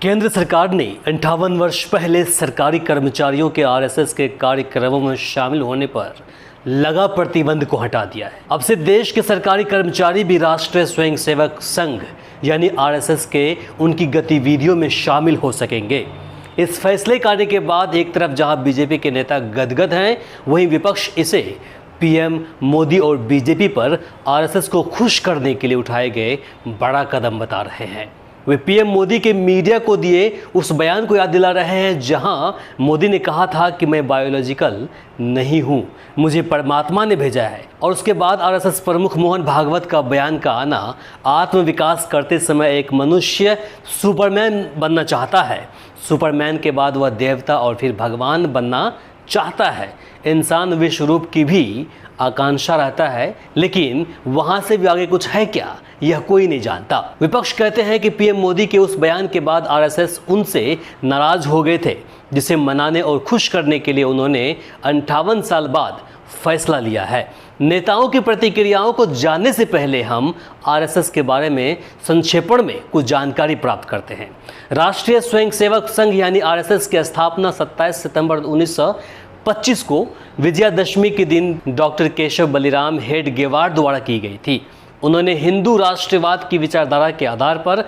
केंद्र सरकार ने 58 वर्ष पहले सरकारी कर्मचारियों के आरएसएस के कार्यक्रमों में शामिल होने पर लगा प्रतिबंध को हटा दिया है। अब से देश के सरकारी कर्मचारी भी राष्ट्रीय स्वयंसेवक संघ यानी आरएसएस के उनकी गतिविधियों में शामिल हो सकेंगे। इस फैसले के आने के बाद एक तरफ जहां बीजेपी के नेता गदगद हैं, वहीं विपक्ष इसे पीएम मोदी और बीजेपी पर आरएसएस को खुश करने के लिए उठाए गए बड़ा कदम बता रहे हैं। वे पीएम मोदी के मीडिया को दिए उस बयान को याद दिला रहे हैं जहां मोदी ने कहा था कि मैं बायोलॉजिकल नहीं हूं, मुझे परमात्मा ने भेजा है। और उसके बाद आरएसएस प्रमुख मोहन भागवत का बयान का आना, आत्मविकास करते समय एक मनुष्य सुपरमैन बनना चाहता है, सुपरमैन के बाद वह देवता और फिर भगवान बनना चाहता है। इंसान विश्व रूप की भी आकांक्षा रहता है, लेकिन वहां से भी आगे कुछ है क्या, यह कोई नहीं जानता। विपक्ष कहते हैं कि पीएम मोदी के उस बयान के बाद आरएसएस उनसे नाराज हो गए थे, जिसे मनाने और खुश करने के लिए उन्होंने 58 साल बाद फैसला लिया है। नेताओं की प्रतिक्रियाओं को जानने से पहले हम आरएसएस के बारे में संक्षेपण में कुछ जानकारी प्राप्त करते हैं। राष्ट्रीय स्वयंसेवक संघ यानी आरएसएस की स्थापना 27 सितंबर 1925 को विजयादशमी के दिन डॉक्टर केशव बलिराम हेडगेवार द्वारा की गई थी। उन्होंने हिंदू राष्ट्रवाद की विचारधारा के आधार पर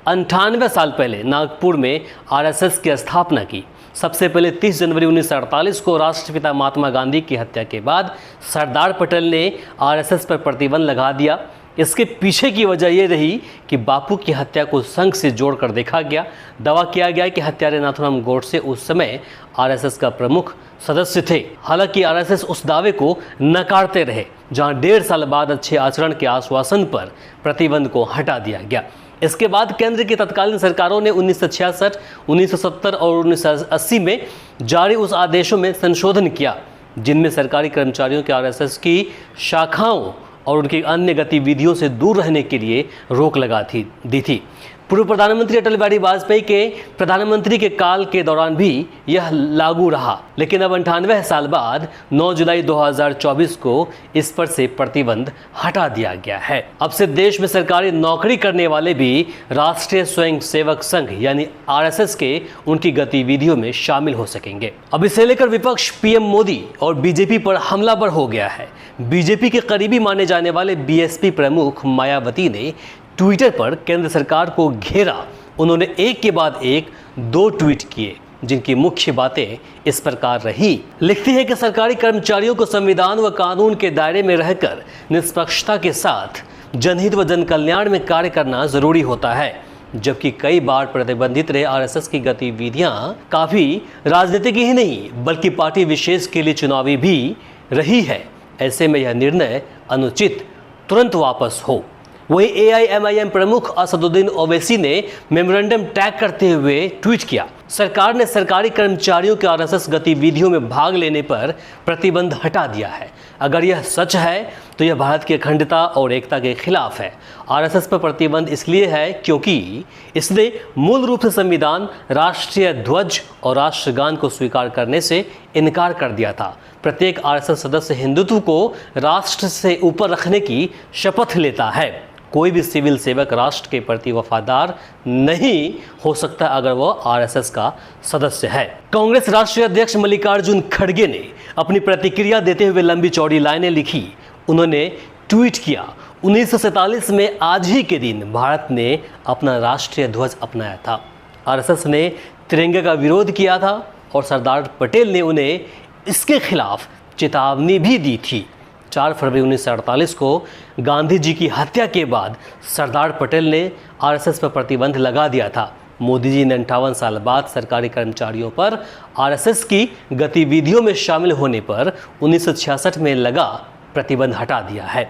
98 साल पहले नागपुर में आरएसएस की स्थापना की। सबसे पहले 30 जनवरी 1948 को राष्ट्रपिता महात्मा गांधी की हत्या के बाद सरदार पटेल ने आरएसएस पर प्रतिबंध लगा दिया। इसके पीछे की वजह यह रही कि बापू की हत्या को संघ से जोड़कर देखा गया। दावा किया गया कि हत्यारे नाथूराम गोडसे उस समय आरएसएस का प्रमुख सदस्य थे। हालांकि आरएसएस उस दावे को नकारते रहे, जहां 1.5 साल बाद अच्छे आचरण के आश्वासन पर प्रतिबंध को हटा दिया गया। इसके बाद केंद्र की तत्कालीन सरकारों ने 1966, 1970 और 1980 में जारी उस आदेशों में संशोधन किया, जिनमें सरकारी कर्मचारियों के आरएसएस की शाखाओं और उनकी अन्य गतिविधियों से दूर रहने के लिए रोक दी थी। पूर्व प्रधानमंत्री अटल बिहारी वाजपेयी के प्रधानमंत्री के काल के दौरान भी यह लागू रहा, लेकिन अब 98 साल बाद 9 जुलाई 2024 को इस पर से प्रतिबंध हटा दिया गया है। अब से देश में सरकारी नौकरी करने वाले भी राष्ट्रीय स्वयंसेवक संघ यानी आरएसएस के उनकी गतिविधियों में शामिल हो सकेंगे। अब इसे लेकर विपक्ष पीएम मोदी और बीजेपी पर हमलावर हो गया है। बीजेपी के करीबी माने जाने वाले बीएसपी प्रमुख मायावती ने ट्विटर पर केंद्र सरकार को घेरा। उन्होंने एक के बाद एक 2 ट्वीट किए, जिनकी मुख्य बातें इस प्रकार रही। लिखती है कि सरकारी कर्मचारियों को संविधान व कानून के दायरे में रहकर निष्पक्षता के साथ जनहित व जन कल्याण में कार्य करना जरूरी होता है। जबकि कई बार प्रतिबंधित रहे आरएसएस की गतिविधियां काफी राजनीतिक ही नहीं बल्कि पार्टी विशेष के लिए चुनावी भी रही है। ऐसे में यह निर्णय अनुचित तुरंत वापस हो। वहीं एआईएमआईएम प्रमुख असदुद्दीन ओवैसी ने मेमोरेंडम टैग करते हुए ट्वीट किया, सरकार ने सरकारी कर्मचारियों के आरएसएस गतिविधियों में भाग लेने पर प्रतिबंध हटा दिया है। अगर यह सच है तो यह भारत की अखंडता और एकता के खिलाफ है। आरएसएस पर प्रतिबंध इसलिए है क्योंकि इसने मूल रूप से संविधान, राष्ट्रीय ध्वज और राष्ट्रगान को स्वीकार करने से इनकार कर दिया था। प्रत्येक आरएसएस सदस्य हिंदुत्व को राष्ट्र से ऊपर रखने की शपथ लेता है। कोई भी सिविल सेवक राष्ट्र के प्रति वफादार नहीं हो सकता अगर वह आरएसएस का सदस्य है। कांग्रेस राष्ट्रीय अध्यक्ष मल्लिकार्जुन खड़गे ने अपनी प्रतिक्रिया देते हुए लंबी चौड़ी लाइनें लिखी। उन्होंने ट्वीट किया, 1947 में आज ही के दिन भारत ने अपना राष्ट्रीय ध्वज अपनाया था। आरएसएस ने तिरंगे का विरोध किया था और सरदार पटेल ने उन्हें इसके खिलाफ चेतावनी भी दी थी। 4 फरवरी 1948 को गांधी जी की हत्या के बाद सरदार पटेल ने आरएसएस पर प्रतिबंध लगा दिया था। मोदी जी ने 58 साल बाद सरकारी कर्मचारियों पर आरएसएस की गतिविधियों में शामिल होने पर 1966 में लगा प्रतिबंध हटा दिया है।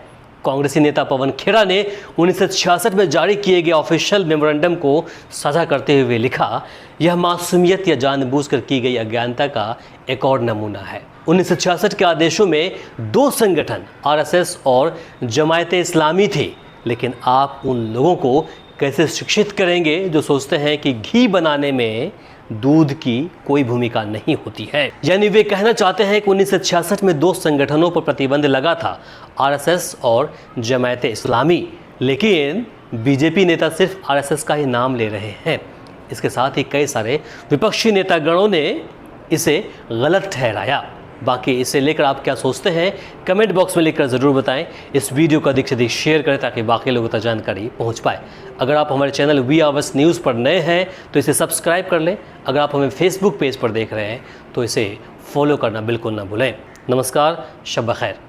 कांग्रेसी नेता पवन खेड़ा ने 1966 में जारी किए गए ऑफिशियल मेमोरेंडम को साझा करते हुए लिखा, यह मासूमियत या जानबूझकर की गई अज्ञानता का एक और नमूना है। 1966 के आदेशों में 2 संगठन आरएसएस और जमायते इस्लामी थे, लेकिन आप उन लोगों को कैसे शिक्षित करेंगे जो सोचते हैं कि घी बनाने में दूध की कोई भूमिका नहीं होती है। यानी वे कहना चाहते हैं कि 1966 में 2 संगठनों पर प्रतिबंध लगा था, आरएसएस और जमायते इस्लामी, लेकिन बीजेपी नेता सिर्फ आरएसएस का ही नाम ले रहे हैं। इसके साथ ही कई सारे विपक्षी नेतागणों ने इसे गलत ठहराया। बाकी इसे लेकर आप क्या सोचते हैं, कमेंट बॉक्स में लिखकर ज़रूर बताएं। इस वीडियो को अधिक से अधिक शेयर करें ताकि बाकी लोगों तक जानकारी पहुंच पाए। अगर आप हमारे चैनल वी आवर्स न्यूज़ पर नए हैं तो इसे सब्सक्राइब कर लें। अगर आप हमें फेसबुक पेज पर देख रहे हैं तो इसे फॉलो करना बिल्कुल ना भूलें। नमस्कार, शब ब खैर।